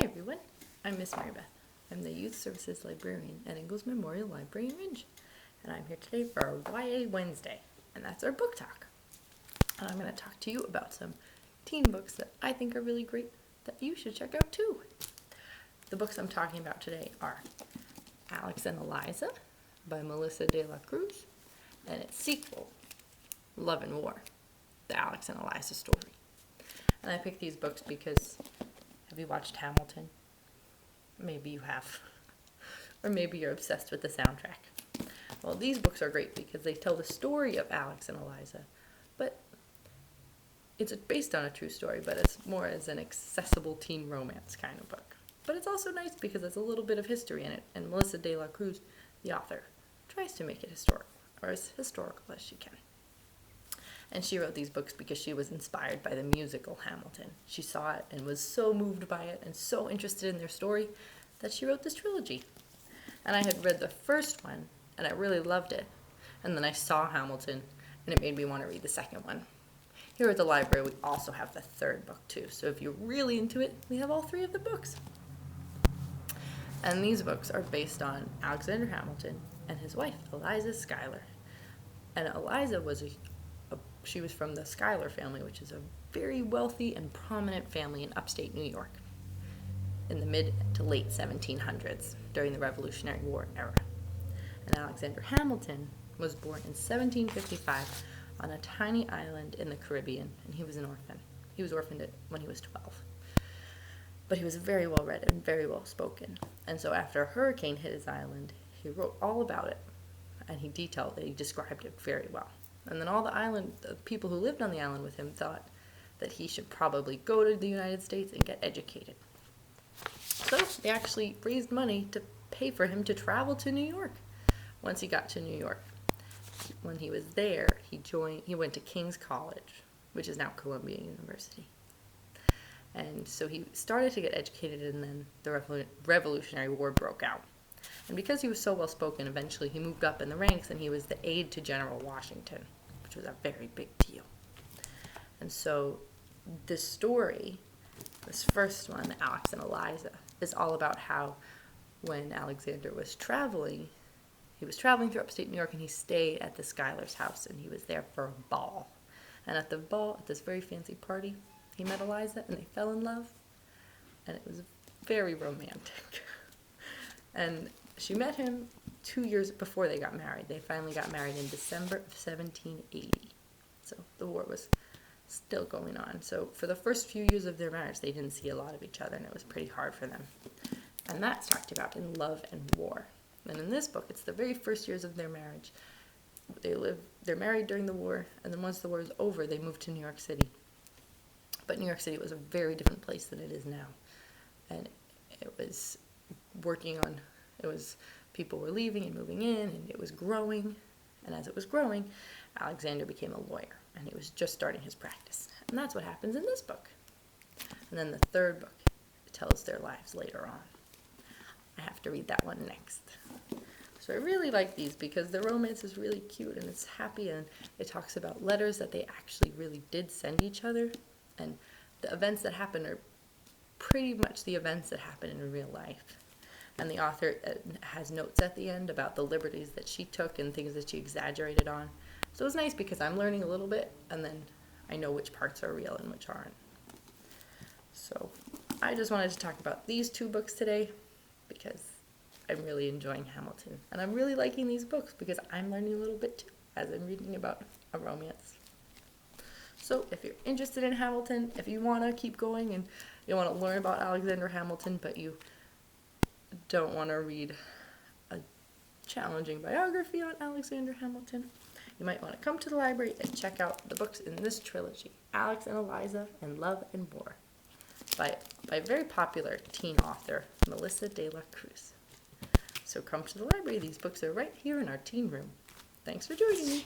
Hi everyone, I'm Miss Mary Beth. I'm the Youth Services Librarian at Ingalls Memorial Library in Ringe, and I'm here today for our YA Wednesday, and that's our book talk. And I'm going to talk to you about some teen books that I think are really great that you should check out too. The books I'm talking about today are Alex and Eliza by Melissa de la Cruz, and its sequel, Love and War, the Alex and Eliza story. And I picked these books because, have you watched Hamilton? Maybe you have. Or maybe you're obsessed with the soundtrack. Well, these books are great because they tell the story of Alex and Eliza, but it's based on a true story, but it's more as an accessible teen romance kind of book. But it's also nice because there's a little bit of history in it, and Melissa de la Cruz, the author, tries to make it historical, or as historical as she can. And she wrote these books because she was inspired by the musical Hamilton. She saw it and was so moved by it and so interested in their story that she wrote this trilogy. And I had read the first one, and I really loved it. And then I saw Hamilton, and it made me want to read the second one. Here at the library, we also have the third book, too. So if you're really into it, we have all three of the books. And these books are based on Alexander Hamilton and his wife, Eliza Schuyler. And Eliza she was from the Schuyler family, which is a very wealthy and prominent family in upstate New York in the mid to late 1700s during the Revolutionary War era. And Alexander Hamilton was born in 1755 on a tiny island in the Caribbean, and he was an orphan. He was orphaned when he was 12. But he was very well read and very well spoken. And so after a hurricane hit his island, he wrote all about it, and he described it very well. And then all the people who lived on the island with him thought that he should probably go to the United States and get educated. So they actually raised money to pay for him to travel to New York. Once he got to New York, when he was there, he went to King's College, which is now Columbia University. And so he started to get educated, and then the Revolutionary War broke out. And because he was so well spoken, eventually he moved up in the ranks, and he was the aide to General Washington, which was a very big deal. And so this story, this first one, Alex and Eliza, is all about how when Alexander was traveling through upstate New York, and he stayed at the Schuyler's house, and he was there for a ball. And at the ball, at this very fancy party, he met Eliza, and they fell in love, and it was very romantic. And she met him 2 years before they got married. They finally got married in December of 1780. So the war was still going on. So for the first few years of their marriage, they didn't see a lot of each other, and it was pretty hard for them. And that's talked about in Love and War. And in this book, it's the very first years of their marriage. They're married during the war, and then once the war is over, they moved to New York City. But New York City was a very different place than it is now. And it was people were leaving and moving in, and it was growing. And as it was growing, Alexander became a lawyer, and he was just starting his practice. And that's what happens in this book. And then the third book tells their lives later on. I have to read that one next. So I really like these because the romance is really cute, and it's happy, and it talks about letters that they actually really did send each other. And the events that happen are pretty much the events that happen in real life. And the author has notes at the end about the liberties that she took and things that she exaggerated on. So it's nice because I'm learning a little bit, and then I know which parts are real and which aren't. So I just wanted to talk about these two books today because I'm really enjoying Hamilton. And I'm really liking these books because I'm learning a little bit too as I'm reading about a romance. So if you're interested in Hamilton, if you want to keep going and you want to learn about Alexander Hamilton, but you don't want to read a challenging biography on Alexander Hamilton, you might want to come to the library and check out the books in this trilogy, Alex and Eliza and Love and War, by a very popular teen author, Melissa de la Cruz. So come to the library. These books are right here in our teen room. Thanks for joining me.